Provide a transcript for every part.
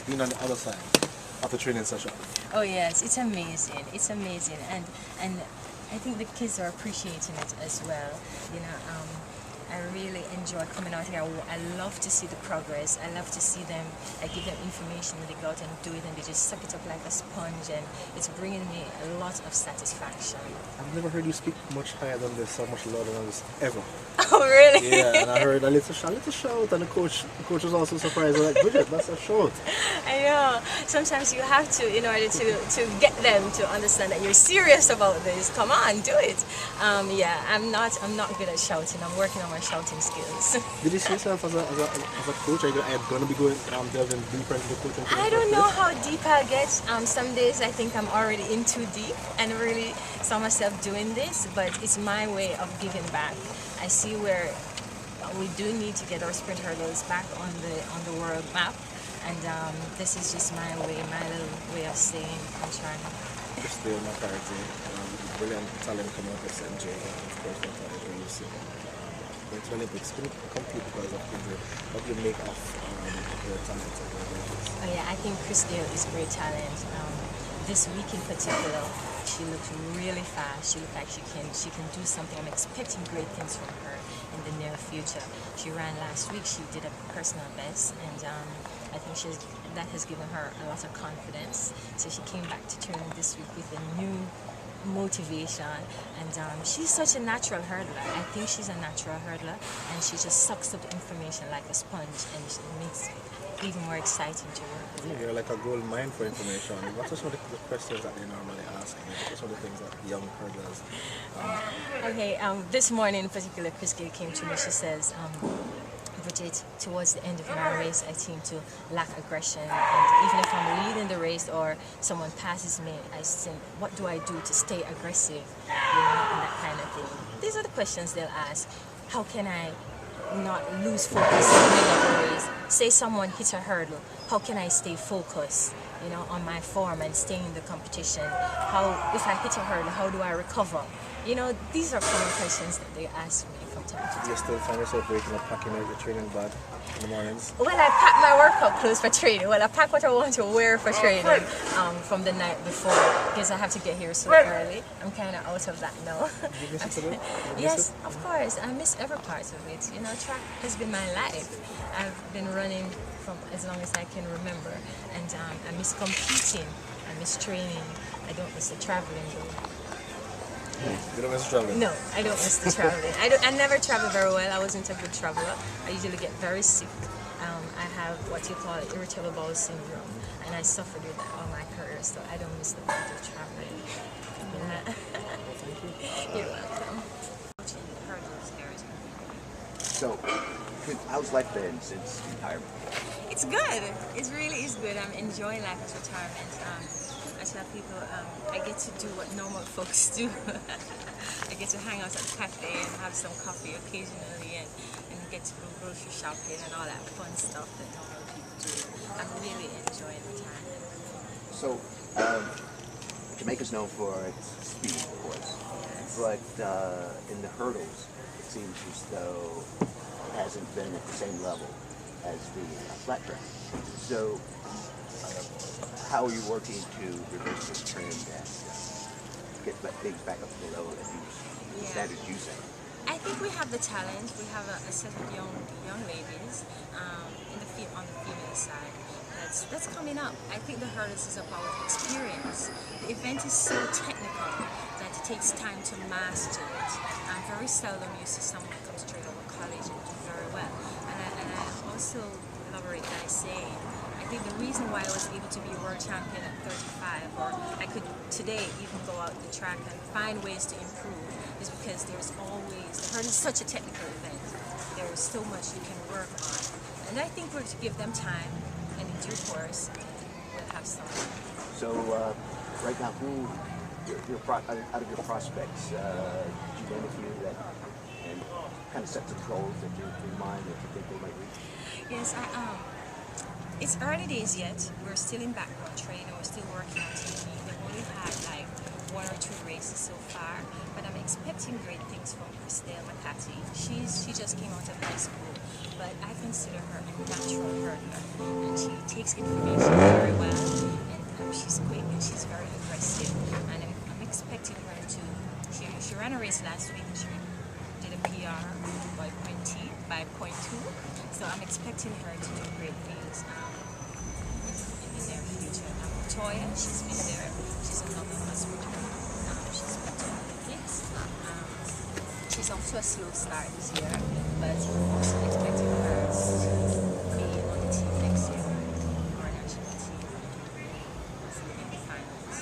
being on the other side of the training session? Oh yes, it's amazing. It's amazing, and I think the kids are appreciating it as well. You know, I really enjoy coming out here. I love to see the progress. I love to see them. I give them information when they go out and do it, and they just suck it up like a sponge, and it's bringing me a lot of satisfaction. I've never heard you speak much higher than this, so much louder than this ever. Oh really? Yeah, and I heard a little shout, and the coach was also surprised. Like, Brigitte, that's a shout. I know. Sometimes you have to, in order to get them to understand that you're serious about this. Come on, do it. Yeah, I'm not good at shouting. I'm working on my shouting skills. Did you see yourself as a coach? Are you going to be going delving deeper into the coaching? I don't know how deep I'll get. Some days I think I'm already in too deep and really saw myself doing this, but it's my way of giving back. I see where we do need to get our sprint hurdles back on the world map, and this is just my little way of saying I'm trying. Still my character, brilliant talent coming out of SMJ, of course that talent really soon. But it's really it's been complete because of what you make of your talent. Oh yeah, I think Christelle is great talent. This week in particular, she looked really fast. She looked like she can do something. I'm expecting great things from her in the near future. She ran last week. She did a personal best, and I think that has given her a lot of confidence. So she came back to training this week with a new motivation, and she's such a natural hurdler. I think she's a natural hurdler, and she just sucks up information like a sponge, and it makes it even more exciting to work with her. You're like a gold mine for information. What are some of the questions that they normally ask? What are some of the things that young hurdlers Okay, this morning in particular, Chris Gay came to me. She says, Brigitte, towards the end of my race, I seem to lack aggression. And even if I'm leading the race or someone passes me, I think, what do I do to stay aggressive? You know, and that kind of thing. These are the questions they'll ask. How can I not lose focus in the middle of the race? Say someone hits a hurdle. How can I stay focused, you know, on my form and stay in the competition? If I hit a hurdle, how do I recover? You know, these are common questions that they ask me from time to time. do you still find yourself waking up packing your training bag in the mornings? Well, I pack my workout clothes for training. Well, I pack what I want to wear for training from the night before because I have to get here so early. I'm kind of out of that now. Do you miss it today? Yes, of course. I miss every part of it. You know, track has been my life. I've been running from as long as I can remember, and I miss competing. I miss training. I don't miss the traveling though. You don't miss traveling? No, I don't miss the traveling. I never travel very well. I wasn't a good traveler. I usually get very sick. I have what you call irritable bowel syndrome, and I suffered with that all my career, so I don't miss the part of traveling. Yeah. You're welcome. So, how's life been since retirement? It's good. It really is good. I'm enjoying life as retirement. I tell people I get to do what normal folks do. I get to hang out at the cafe and have some coffee occasionally and get to go grocery shopping and all that fun stuff that normal people do. I'm really enjoying retirement. So, Jamaica's known for its speed, of course, Yes. but in the hurdles, it seems as though it hasn't been at the same level as the flat track. So, how are you working to reverse this trend and get things back up to the level that standards you say? I think we have the talent. We have a set of young ladies on the female side that's coming up. I think the hurdles is about experience. The event is so technical that it takes time to master it. Very seldom you see someone come straight out of college and do very well. And I also elaborate by saying, I think the reason why I was able to be world champion at 35, or I could today even go out the track and find ways to improve, is because there's always, the hurdle is such a technical event. There is so much you can work on. And I think we're to give them time, and in due course, we'll have something. So, right now, who, out of your prospects, did you name a few that and kind of set some goals that you in mind that you think they might reach? Yes, it's early days yet. We're still in background training. We're still working on TV. We've only had like 1 or 2 races so far, but I'm expecting great things from Christelle McCarthy. She just came out of high school, but I consider her a natural hurdler, and she takes information very well, and she's quick and she's very aggressive, and I'm expecting her to. She ran a race last week. She did a PR by point two, so I'm expecting her to do great things in the near future. Toya, she's been there. She's another husband. She's been to Olympics. She's off to a slow start this year, but I'm also expecting her to be on the team next year, our national team, in the finals.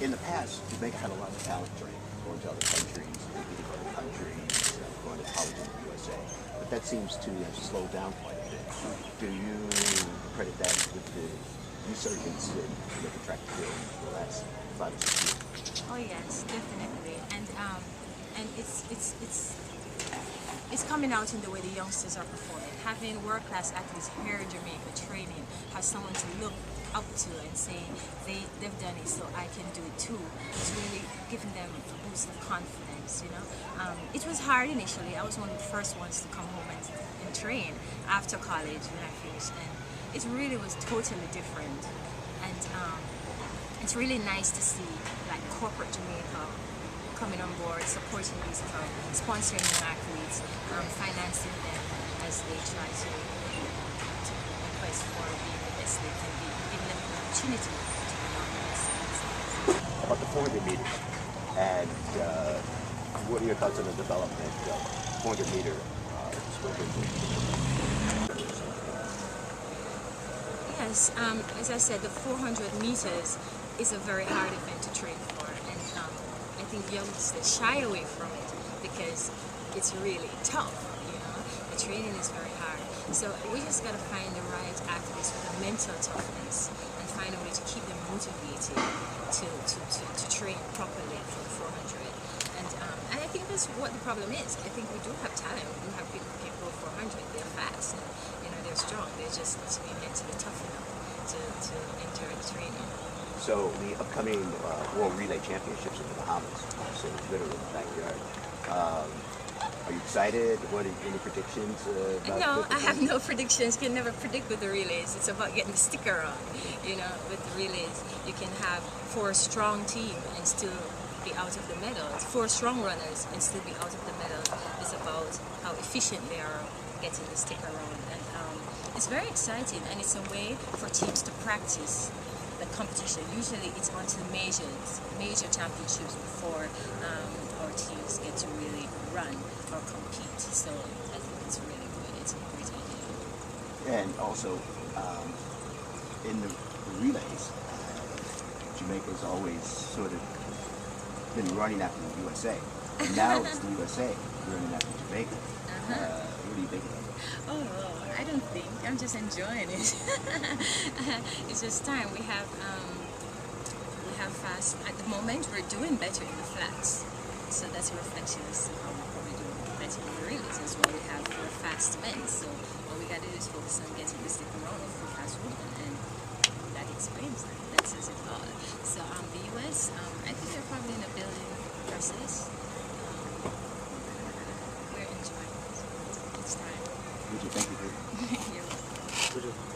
In the past, Jamaica had a lot of talent training, going to other countries, competing with other countries, going to college in the USA. But that seems to have slowed down quite a bit. Do you credit that with the resurgence in the track and field in the last 5 or 6 years? Oh yes, definitely, and it's coming out in the way the youngsters are performing. Having world-class athletes here in Jamaica training, have someone to look up to and say they've done it, so I can do it too. It's really giving them a boost of confidence, you know. It was hard initially. I was one of the first ones to come home and train after college when I finished, and it really was totally different. And it's really nice to see like corporate Jamaica coming on board, supporting these clubs, sponsoring new athletes, financing them as they try to request for being the best they can be, giving them an opportunity to be on the best. About the 400 meters, and what are your thoughts on the development of 400 meter Yes, as I said, the 400 meters is a very hard event to train for, and I think youngsters shy away from it because it's really tough, you know. The training is very hard. So we just got to find the right athletes with the mental toughness and find a way to keep them motivated to train properly for the 400. And I think that's what the problem is. I think we do have talent. We do have people who can go 400. They're fast and, you know, they're strong. They just need to be mentally tough enough to enter the training. So the upcoming World Relay Championships in the Bahamas, so literally in the backyard. Are you excited? What are any predictions? No, I have no predictions. Can never predict with the relays. It's about getting the sticker on. You know, with the relays, you can have 4 strong teams and still be out of the medals. 4 strong runners and still be out of the medals. It's about how efficient they are getting the sticker on, and it's very exciting. And it's a way for teams to practice the competition. Usually it's onto the major championships before our teams get to really run or compete. So I think it's really good. It's a great idea. And also, in the relays, Jamaica's always sort of been running after the USA. And now it's the USA running after Jamaica. What do you think about that? Oh, I don't think. I'm just enjoying it. It's just time. We have fast. At the moment, we're doing better in the flats. So that's a reflection as to how we're probably doing better in the relays as well. We have 4 fast men. So all we got to do is focus on getting the stick around of 4 fast women, and that explains that. That says it all. So the US, I think they're probably in a building process. We're enjoying it. It's time. Thank you. You're welcome.